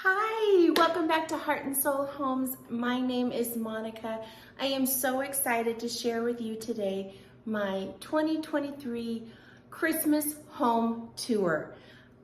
Hi, welcome back to Heart and Soul Homes. My name is Monica. I am so excited to share with you today my 2023 Christmas home tour.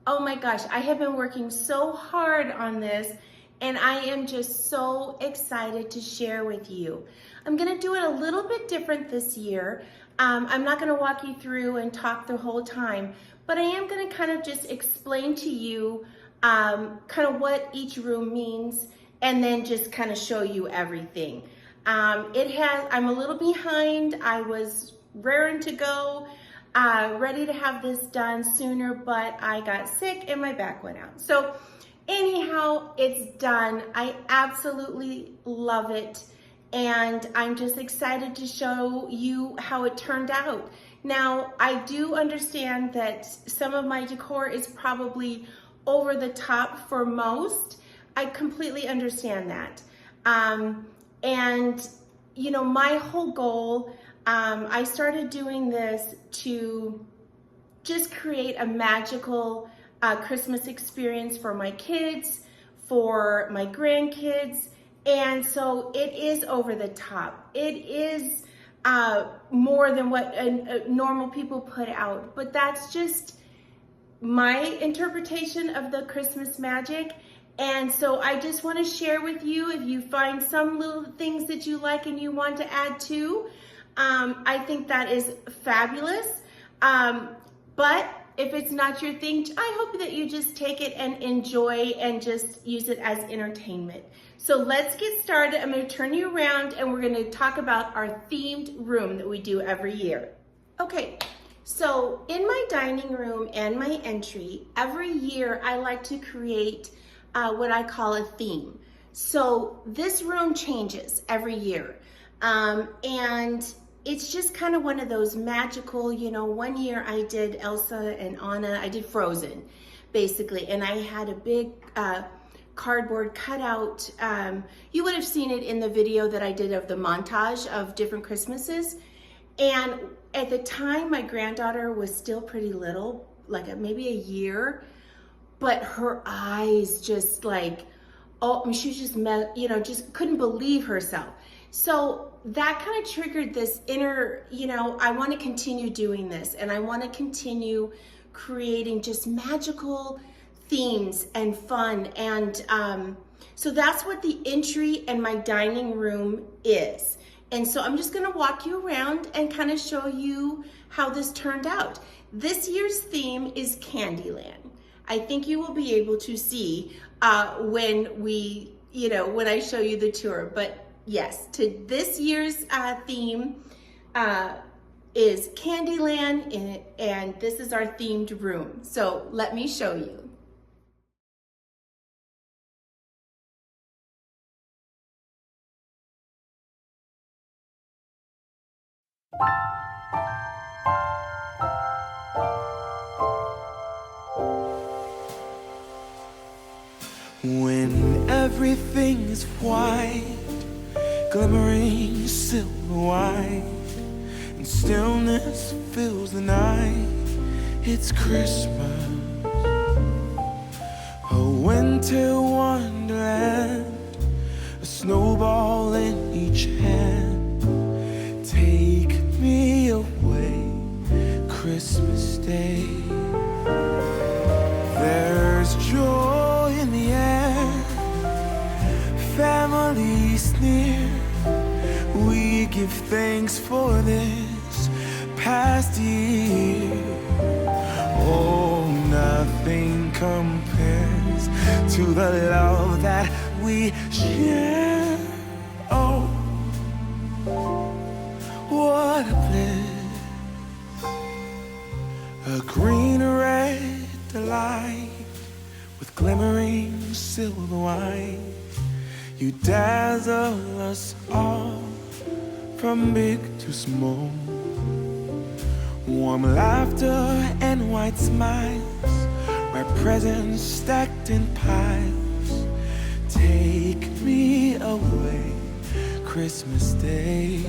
Oh my gosh, I have been working so hard on this and I am just so excited to share with you. I'm gonna do it a little bit different this year. I'm not gonna walk you through and talk the whole time, but I am gonna kind of just explain to you kind of what each room means and then just kind of show you everything. I'm a little behind. I was raring to go, ready to have this done sooner, but I got sick and my back went out. So anyhow, it's done. I absolutely love it. And I'm just excited to show you how it turned out. Now, I do understand that some of my decor is probably over the top for most. I completely understand that. And you know, my whole goal, I started doing this to just create a magical Christmas experience for my kids, for my grandkids. And so it is over the top. It is more than what normal people put out, but that's just my interpretation of the Christmas magic. And so I just want to share with you, if you find some little things that you like and you want to add to, I think that is fabulous. But if it's not your thing, I hope that you just take it and enjoy and just use it as entertainment. So let's get started. I'm going to turn you around and we're going to talk about our themed room that we do every year. Okay. So in my dining room and my entry, every year I like to create what I call a theme. So this room changes every year. And it's just kind of one of those magical, you know, one year I did Elsa and Anna, I did Frozen basically, and I had a big cardboard cutout. You would have seen it in the video that I did of the montage of different Christmases. And at the time, my granddaughter was still pretty little, like maybe a year, but her eyes just like, oh, she was just, you know, just couldn't believe herself. So that kind of triggered this inner, you know, I want to continue doing this and I want to continue creating just magical themes and fun. And so that's what the entry and my dining room is. And so I'm just gonna walk you around and kind of show you how this turned out. This year's theme is Candyland. I think you will be able to see when I show you the tour. But yes, to this year's theme is Candyland, and this is our themed room. So let me show you. When everything is white, glimmering silver white, and stillness fills the night, it's Christmas, a winter wonderland, a snowball in each hand. Take me away, Christmas Day. There's joy in the air, families near. We give thanks for this past year. Oh, nothing compares to the love that we share. Oh, what a bliss. A green red delight with glimmering silver white. You dazzle us all from big to small. Warm laughter and white smiles, my presents stacked in piles. Take me away, Christmas Day.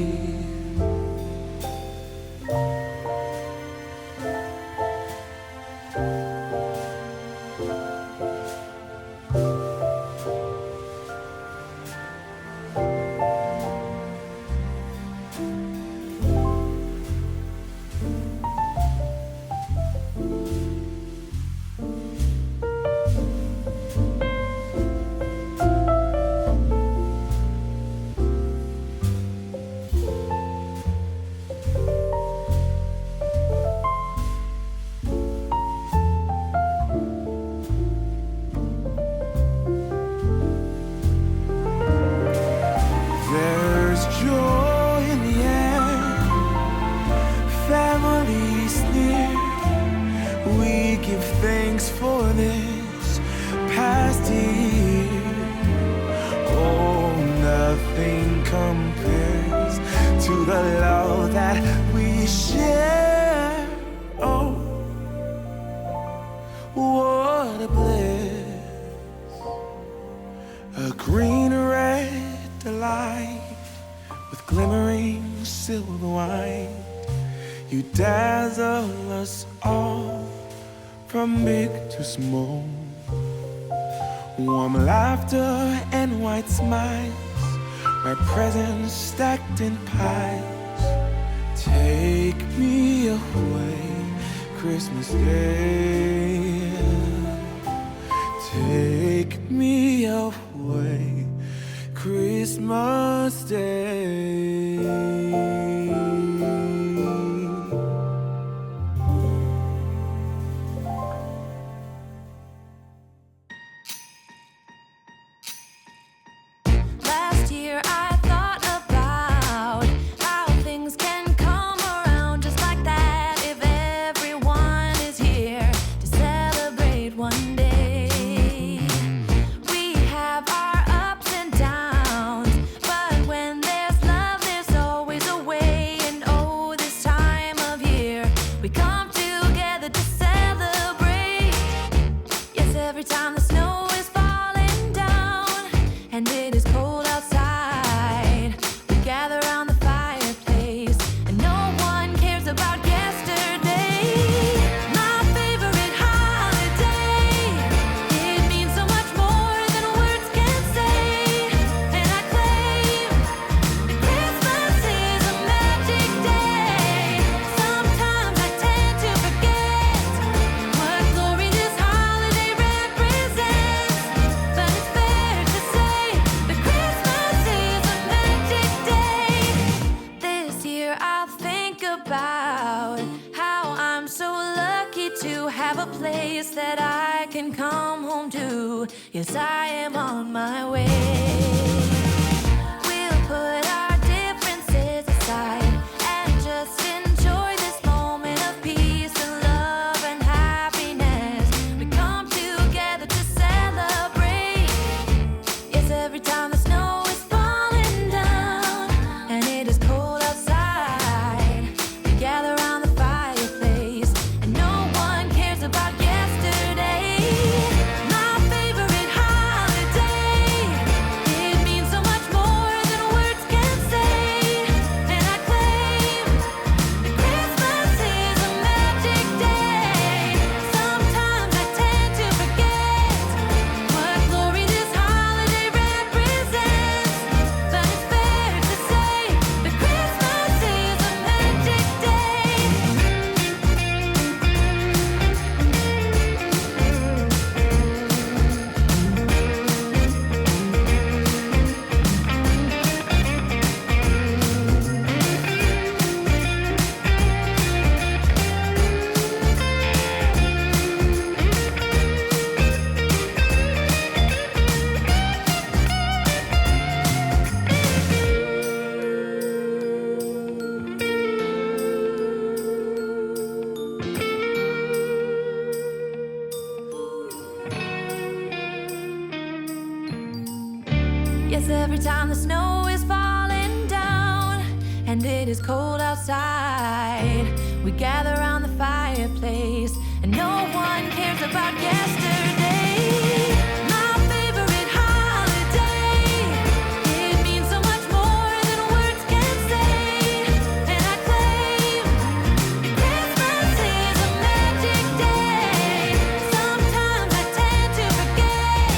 give thanks for this past year. Oh, nothing compares to the love that we share. Oh, what a bliss. A green red delight with glimmering silver wine. You dazzle us all from big to small. Warm laughter and white smiles, my presents stacked in piles. Take me away, Christmas Day. Take me away, Christmas Day. That I can come home to. Yes, I am on my way. We'll put our differences aside and just enjoy this moment of peace and love and happiness. We come together to celebrate. Yes, every time the snow is falling down and it is cold outside, we gather around the fireplace and no one cares about every time the snow is falling down and it is cold outside, we gather around the fireplace and no one cares about yesterday. My favorite holiday, it means so much more than words can say, and I claim Christmas is a magic day. Sometimes I tend to forget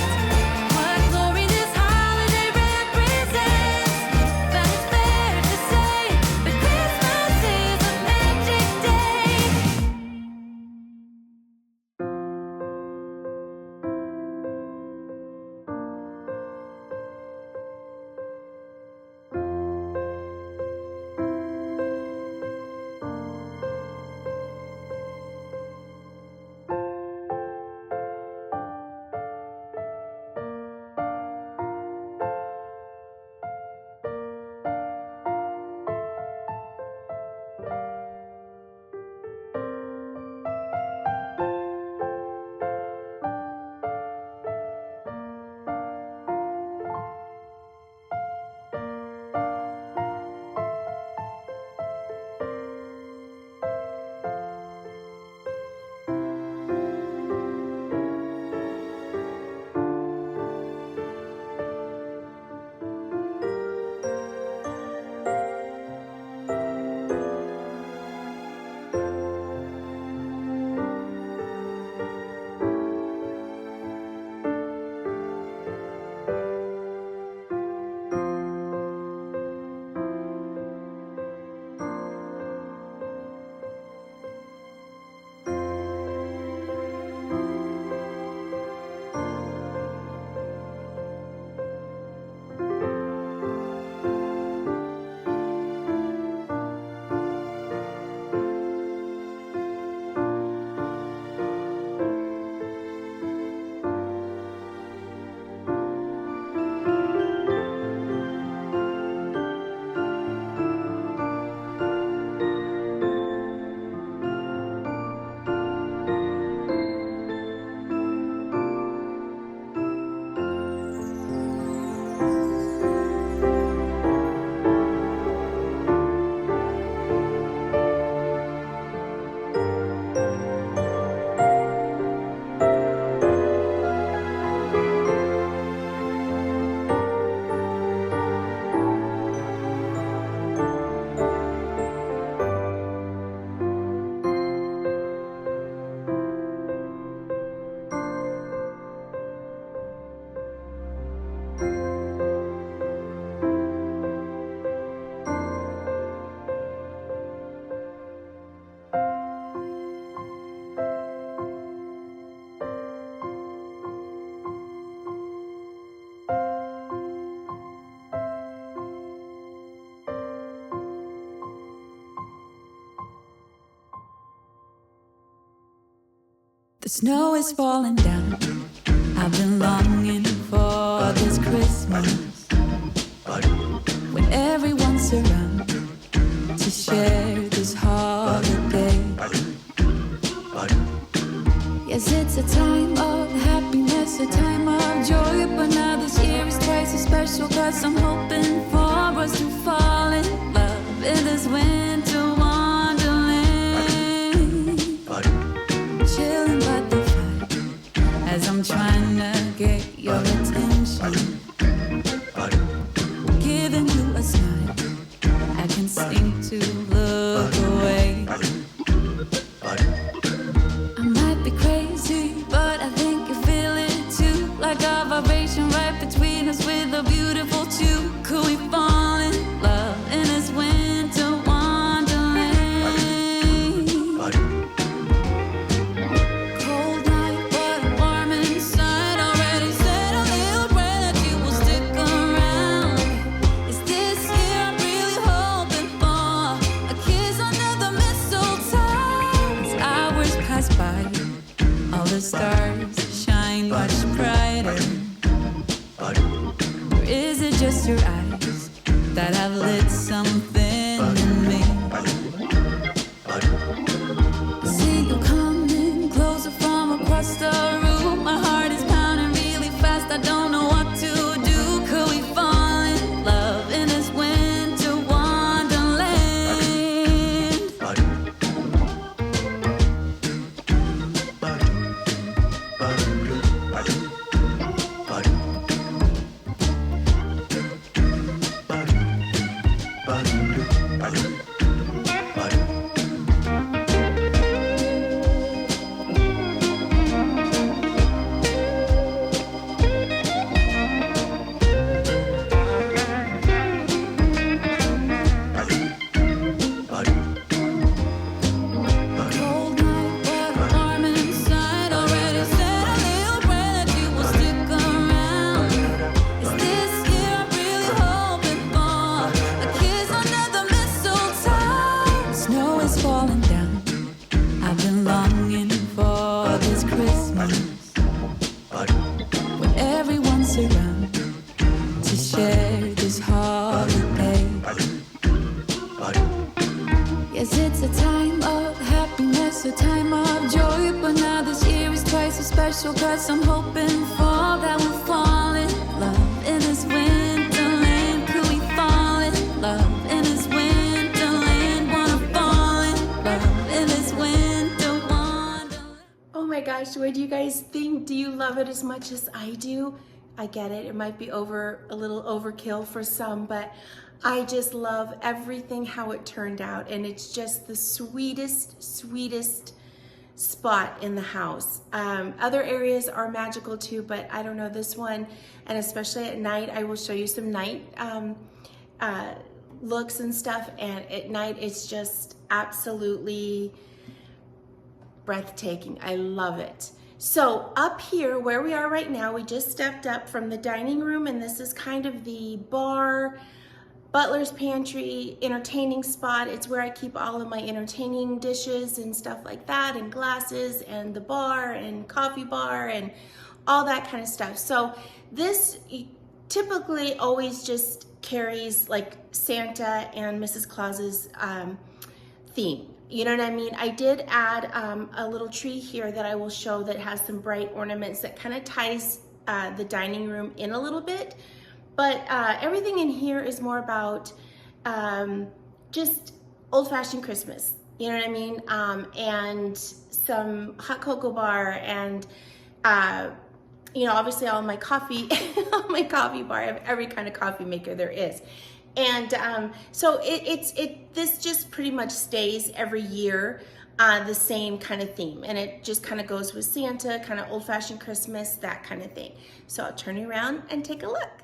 what glory this holiday represents, but it's fair to say that Christmas is a magic day. The snow is falling down. I've been longing for this Christmas, when everyone's around to share this holiday. Yes, it's a time of happiness, a time of joy, but now this year is twice as special, 'cause I'm hoping for us to fall in love in this winter wonderland. Chilling by the fire as I'm trying to get your attention, giving you a smile. I can seem to look away. I might be crazy, but I think you feel it too. Like a vibration right between us with a beautiful two. Could we fall in love in this winter wonderland? Cold night, but I'm warm inside. Already said a little prayer that you will stick around. Is this year I'm really hoping for a kiss under the mistletoe? As hours pass by, all the stars shine much brighter. Or is it just your eyes that have lit something in me? I see you coming closer from across the room. My heart is pounding really fast. I don't know what to do. Could we fall in love in this winter wonderland? Cold night, but I'm warm inside. Already said a little prayer that you will stick around. Is this year I'm really hoping for a kiss under the mistletoe? Snow is falling down. I've been longing for this Christmas, when everyone's around to share this holiday. Yes, it's a time of happiness, a time of joy, but now this year is twice as special, 'cause I'm hoping for that we'll fall in love in this winterland. Could we fall in love in this winterland? Wanna fall in love in this winter wonderland. Oh my gosh, what do you guys think? Do you love it as much as I do? I get it, it might be a little overkill for some, but I just love everything how it turned out, and it's just the sweetest spot in the house. Other areas are magical too, but I don't know, this one, and especially at night, I will show you some night looks and stuff, and at night it's just absolutely breathtaking. I love it. So up here where we are right now, we just stepped up from the dining room, and this is kind of the bar, Butler's pantry, entertaining spot. It's where I keep all of my entertaining dishes and stuff like that, and glasses, and the bar and coffee bar and all that kind of stuff. So this typically always just carries like Santa and Mrs. Claus's theme. You know what I mean? I did add a little tree here that I will show that has some bright ornaments that kind of ties the dining room in a little bit. But everything in here is more about just old-fashioned Christmas. You know what I mean? And some hot cocoa bar, and you know, obviously all my coffee, my coffee bar. I have every kind of coffee maker there is. And so this just pretty much stays every year the same kind of theme, and it just kind of goes with Santa, kind of old-fashioned Christmas, that kind of thing. So I'll turn you around and take a look.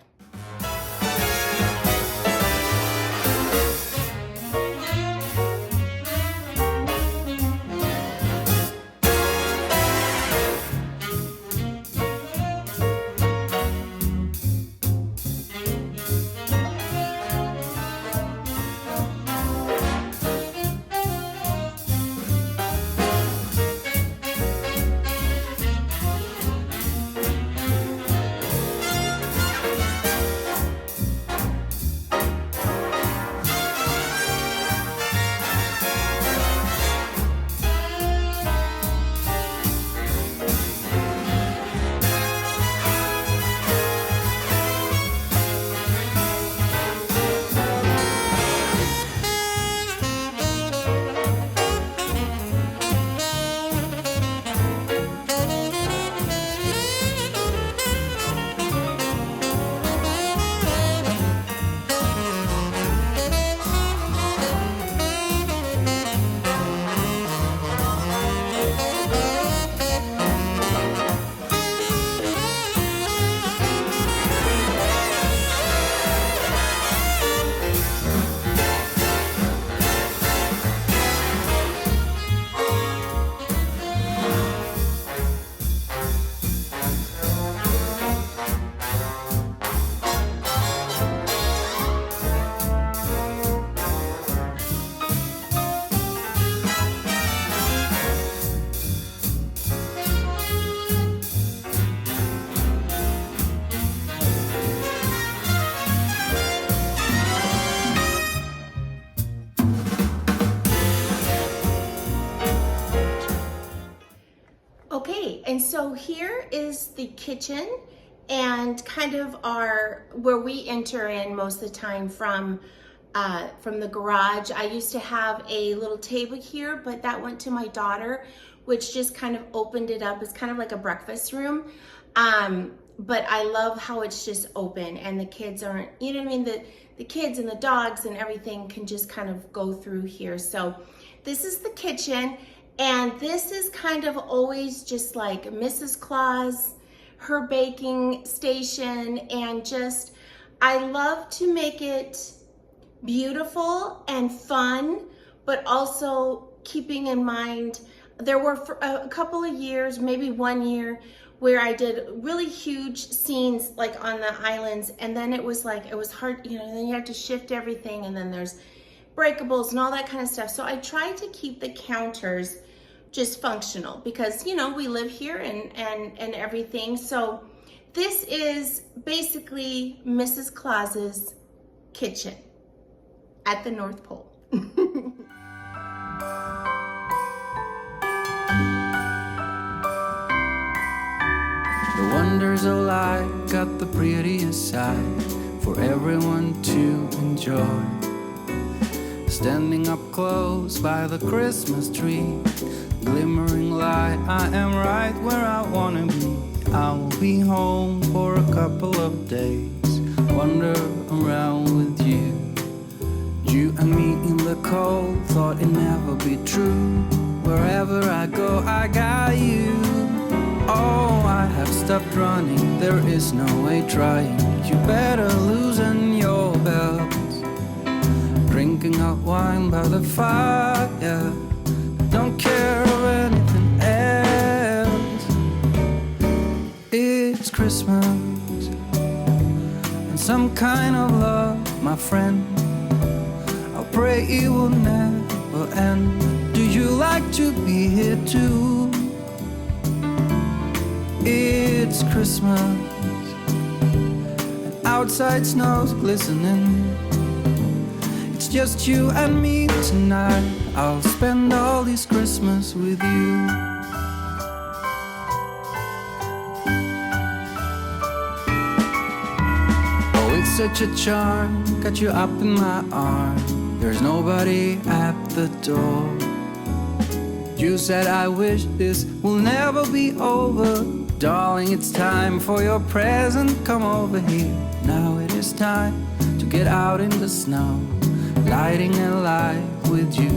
Okay, and so here is the kitchen and kind of where we enter in most of the time from the garage. I used to have a little table here, but that went to my daughter, which just kind of opened it up. It's kind of like a breakfast room. But I love how it's just open and the kids aren't, you know what I mean? The kids and the dogs and everything can just kind of go through here. So this is the kitchen, and this is kind of always just like Mrs. Claus, her baking station, and just, I love to make it beautiful and fun, but also keeping in mind, there were a couple of years, maybe 1 year, where I did really huge scenes like on the islands, and then it was hard, you know, and then you have to shift everything, and then there's breakables and all that kind of stuff. So I try to keep the counters just functional because, you know, we live here and everything. So this is basically Mrs. Claus's kitchen at the North Pole. The wonders of life got the prettiest side for everyone to enjoy. Standing up close by the Christmas tree, glimmering light, I am right where I wanna be. I will be home for a couple of days, wander around with you. You and me in the cold, thought it'd never be true. Wherever I go, I got you. Oh, I have stopped running, there is no way trying. You better loosen your belts. Drinking hot wine by the fire, don't care of anything else. It's Christmas and some kind of love, my friend. I'll pray it will never end. Do you like to be here too? It's Christmas and outside snow's glistening. It's just you and me tonight. I'll spend all this Christmas with you. Oh, it's such a charm, got you up in my arms. There's nobody at the door. You said I wish this will never be over. Darling, it's time for your present, come over here. Now it is time to get out in the snow, lighting a light with you.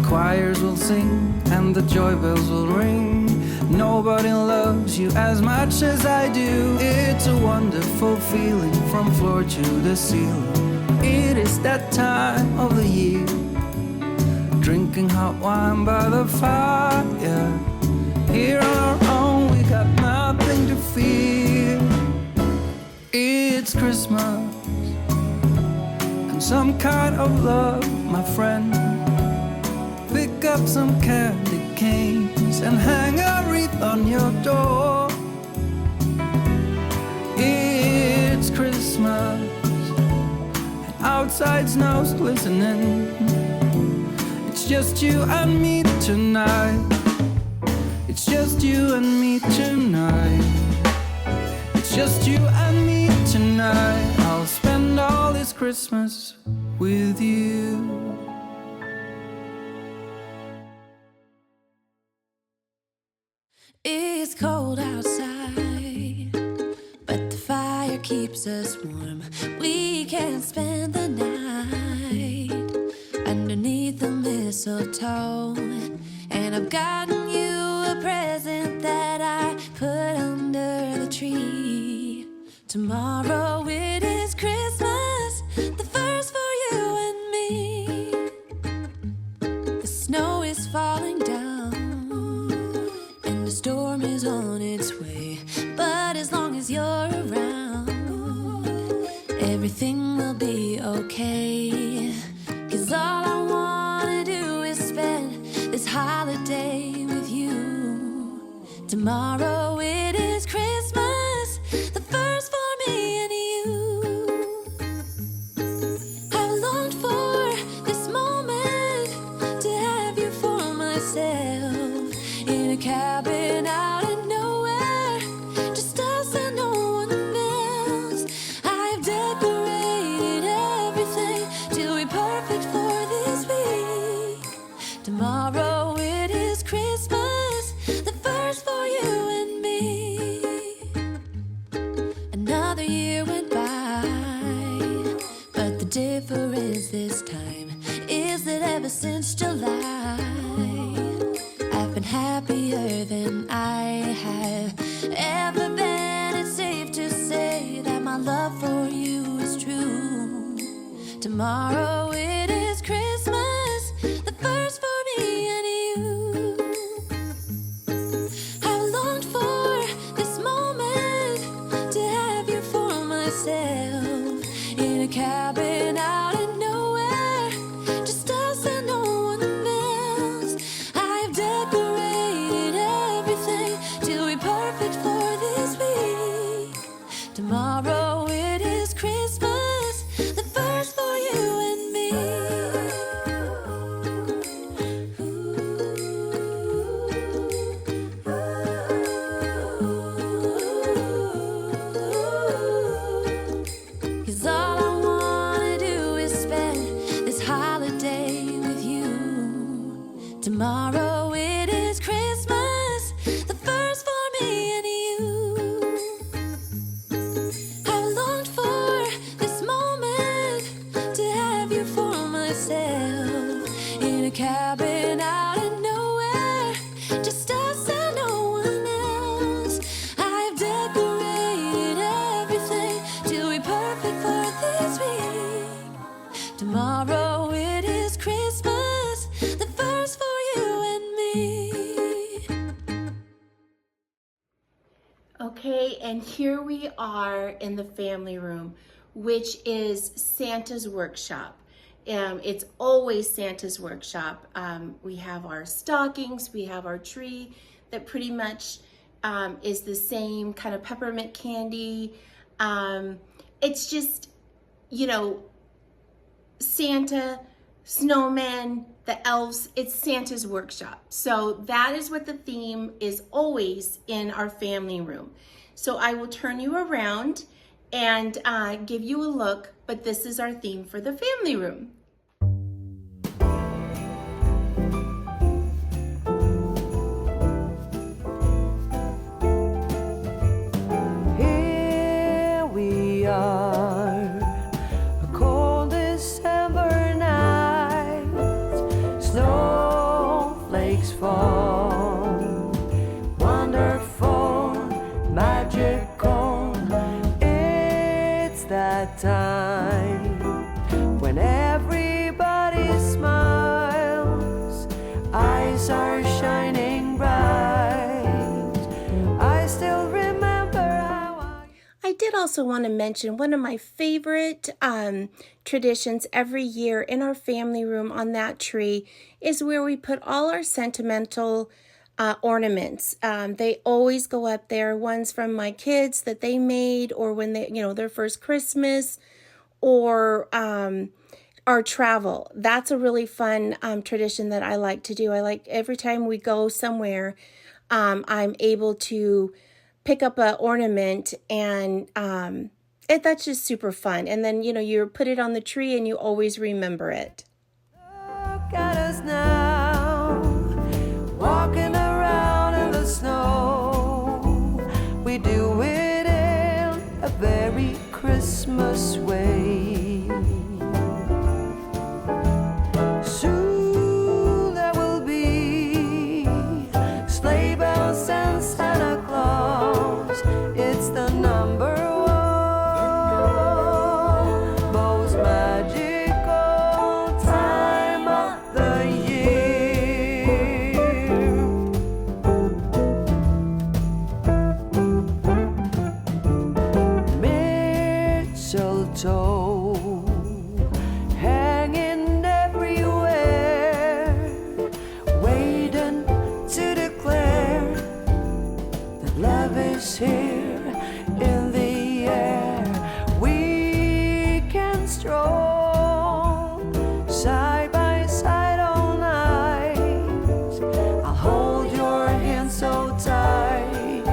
Choirs will sing and the joy bells will ring. Nobody loves you as much as I do. It's a wonderful feeling from floor to the ceiling. It is that time of the year, drinking hot wine by the fire. Here on our own, we got nothing to fear. It's Christmas and some kind of love, my friend. Pick up some candy canes and hang a wreath on your door. It's Christmas and outside snow's glistening. It's just you and me tonight. It's just you and me tonight. It's just you and me tonight. I'll spend all this Christmas with you. It's cold outside, but the fire keeps us warm. We can spend the night underneath the mistletoe. And I've gotten you a present that I put under the tree. Tomorrow it is Christmas, the first for you and me. The snow is falling down and the storm is on its way. But as long as you're around, everything will be okay. 'Cause all I wanna do is spend this holiday with you. Tomorrow it is Christmas, the first for me and you. I've longed for this moment to have you for myself in a happier than I have ever been. It's safe to say that my love for you is true. Tomorrow it is Christmas, the first for me and you. I've longed for this moment to have you for myself in a cabin out in nowhere, just us and no one else. I've decorated everything to be perfect for this week. Tomorrow it is Christmas, the first for you and me. Cause all I wanna do is spend this holiday with you. Tomorrow it is Christmas, the first for me and you. I've longed for this moment to have you for myself in a cabin out in nowhere, just us and no one else. I've decorated everything to be perfect for this week. Tomorrow it is Christmas, the first for you and me. Okay, and here we are in the family room, which is Santa's workshop. It's always Santa's workshop. We have our stockings, we have our tree that pretty much is the same kind of peppermint candy. It's just, you know, Santa, snowmen, the elves, it's Santa's workshop. So that is what the theme is always in our family room. So I will turn you around and give you a look, but this is our theme for the family room. Here we are, a cold December night, snowflakes fall, wonderful, magical. It's that time when everybody smiles, eyes are shining bright. I still remember how I did also want to mention one of my favorite traditions every year in our family room on that tree is where we put all our sentimental ornaments. They always go up there. Ones from my kids that they made, or when they, you know, their first Christmas, or our travel. That's a really fun tradition that I like to do. I like every time we go somewhere, I'm able to pick up an ornament, and that's just super fun. And then, you know, you put it on the tree and you always remember it. look at us now, walking around in the snow. We do it in a very Christmas way. Soon there will be sleigh bells and Santa Claus. It's the number one most magical time of the year. Mistletoe hanging everywhere, waiting to declare that love is here in the air. We can stroll side by side all night. I'll hold your hand so tight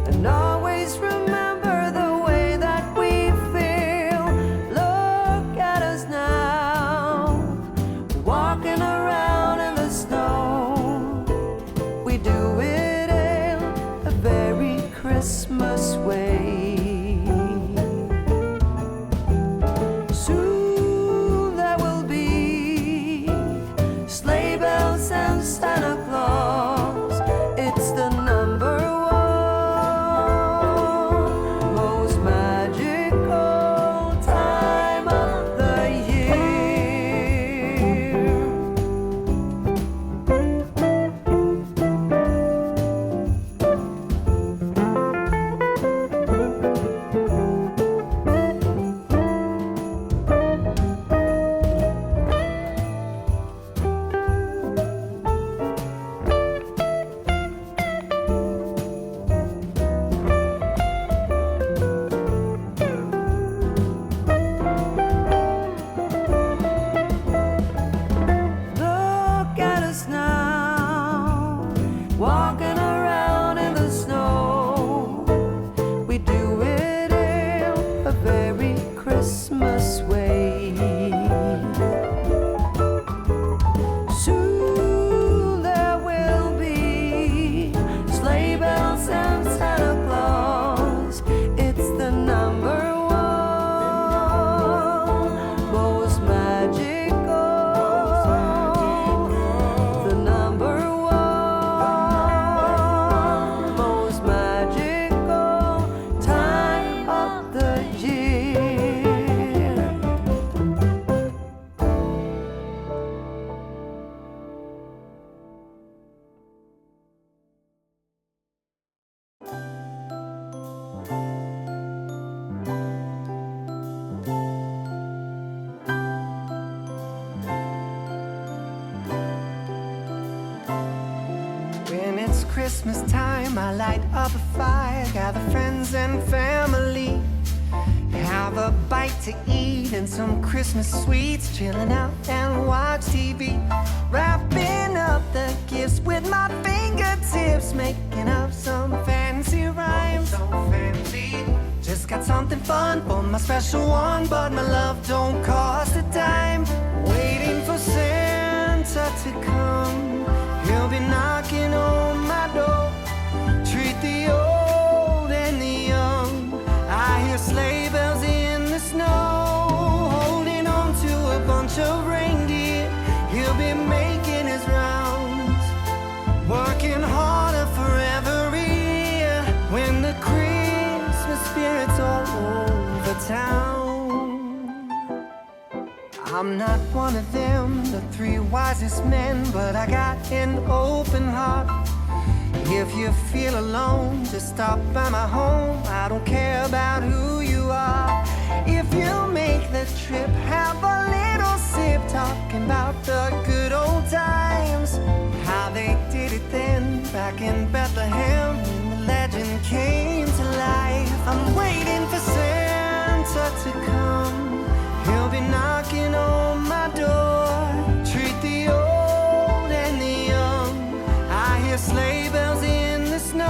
and always remember the way that we feel. Look at us now, walking around in the snow. We do it in a very Christmas way. Soon there will be sleigh bells and Santa Claus. walking around in the snow. We do it in a very Christmas way. Soon there will be sleigh bells and Santa Claus. It's the number one most magical, the number one most magical time of the year. When it's Christmas time, I light up a fire, gather friends and family, have a bite to eat and some Christmas sweets, chilling out and watch TV, wrapping up the gifts with my fingertips, making up some fancy rhymes. So fancy. Just got something fun for my special one, but my love don't cost a dime. Waiting for Santa to come, he'll be knocking on my door. Treat the old and the young, I hear sleigh bells in the snow. Holding on to a bunch of reindeer, he'll be making his rounds, working harder for every year. When the Christmas spirit's all over town, I'm not one of them, the three wisest men, but I got an open heart. If you feel alone, just stop by my home. I don't care about who you are. If you make the trip, have a little sip, talking about the good old times, how they did it then, back in Bethlehem, when the legend came to life. I'm waiting for Santa to come, he'll be knocking on my door. Treat the old and the young, I hear sleigh bells in the snow.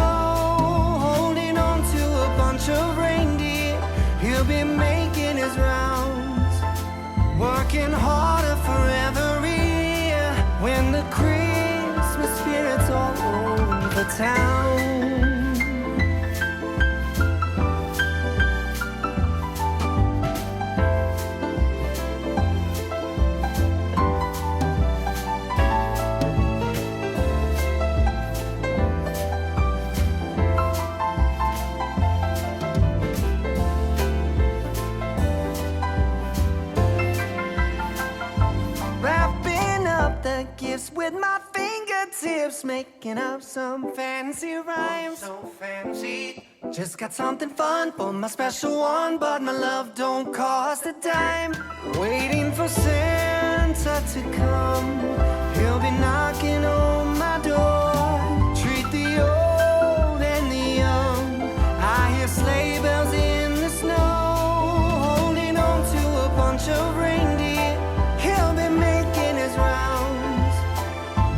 Holding on to a bunch of reindeer, he'll be making his rounds, working harder for every year. When the Christmas spirit's all over town. Gifts with my fingertips, making up some fancy rhymes. So fancy. Just got something fun for my special one, but my love don't cost a dime. Waiting for Santa to come, he'll be knocking on my door. Treat the old and the young, I hear sleigh bells in the snow. Holding on to a bunch of reindeer, he'll be making his rounds,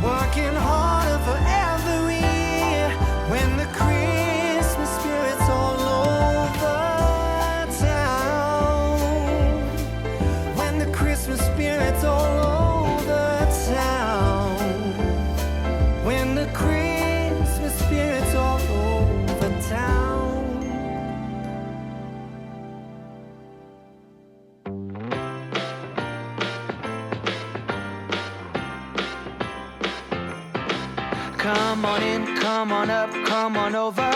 working harder for every year. When the Christmas spirit's all over town, when the Christmas spirit's all over town, when the Christmas spirit's all over town. Come on in, come on up, come on over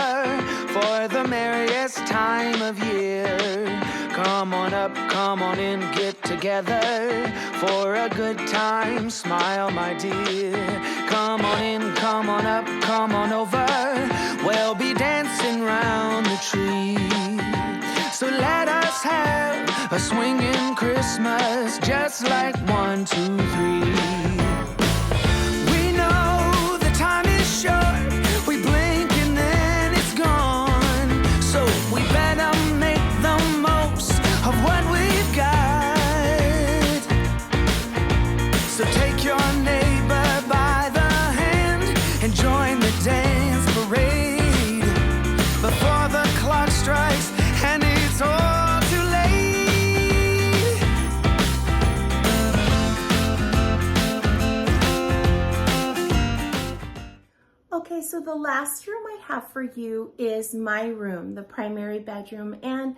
for the merriest time of year. Come on up, come on in, get together for a good time. Smile, my dear. Come on in, come on up, come on over. We'll be dancing round the tree. So let us have a swinging Christmas, just like 1, 2, 3. Short, we blink and then it's gone. So we better make the most of what we've got. So take your neighbor by the hand and join the dance. Okay, so the last room I have for you is my room, the primary bedroom. And,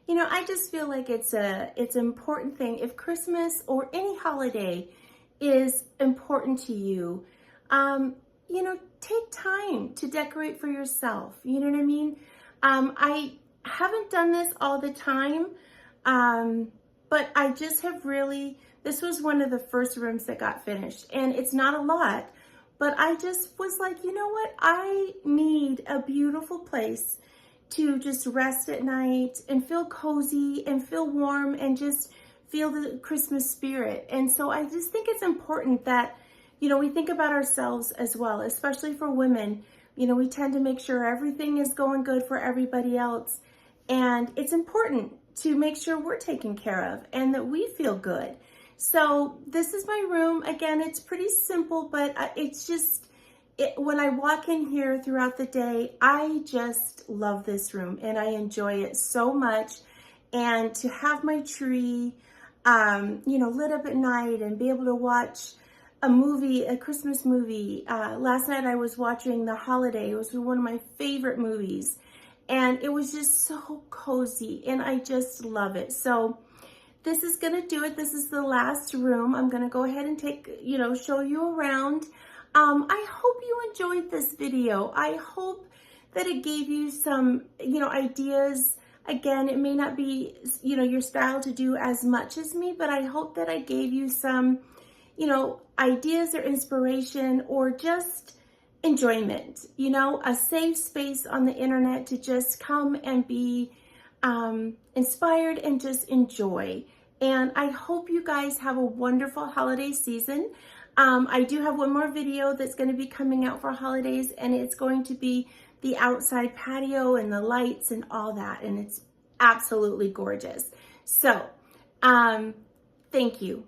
you know, I just feel like it's an important thing. If Christmas or any holiday is important to you, you know, take time to decorate for yourself. You know what I mean? I haven't done this all the time, but I just have really, this was one of the first rooms that got finished, and it's not a lot, but I just was like, you know what? I need a beautiful place to just rest at night and feel cozy and feel warm and just feel the Christmas spirit. And so I just think it's important that, you know, we think about ourselves as well, especially for women. You know, we tend to make sure everything is going good for everybody else. And it's important to make sure we're taken care of and that we feel good. So this is my room. Again, it's pretty simple, but it's just, when I walk in here throughout the day, I just love this room and I enjoy it so much. And to have my tree, you know, lit up at night and be able to watch a movie, a Christmas movie. Last night I was watching The Holiday. It was one of my favorite movies. And it was just so cozy and I just love it. So this is gonna do it. This is the last room. I'm gonna go ahead and show you around. I hope you enjoyed this video. I hope that it gave you some, you know, ideas. Again, it may not be, you know, your style to do as much as me, but I hope that I gave you some, you know, ideas or inspiration or just enjoyment, you know, a safe space on the internet to just come and be inspired and just enjoy. And I hope you guys have a wonderful holiday season. I do have one more video that's going to be coming out for holidays, and it's going to be the outside patio and the lights and all that, and it's absolutely gorgeous. So thank you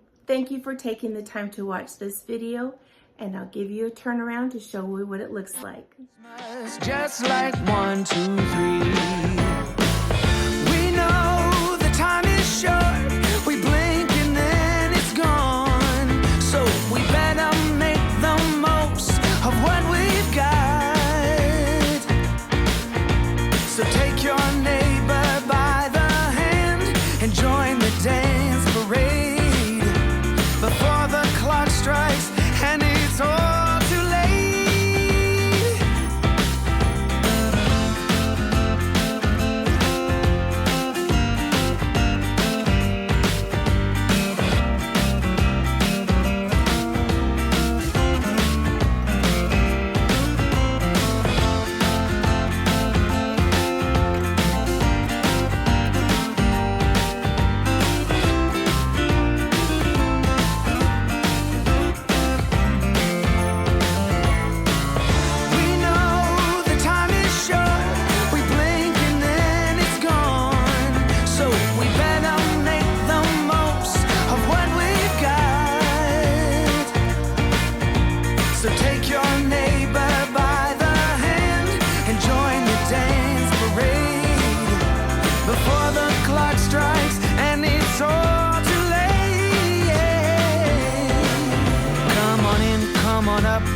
for taking the time to watch this video, and I'll give you a turnaround to show you what it looks like. Just like 1, 2, 3. We know the time is short. We blink and then it's gone. So we better make the most of what we've got. So take your neighbor by the hand and join the dance parade before the clock strikes and it's all too late.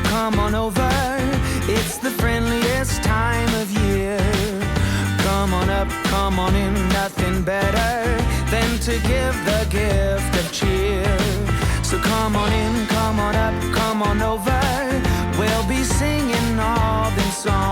Come on over, it's the friendliest time of year. Come on up, come on in, nothing better than to give the gift of cheer. So come on in, come on up, come on over, we'll be singing all them songs.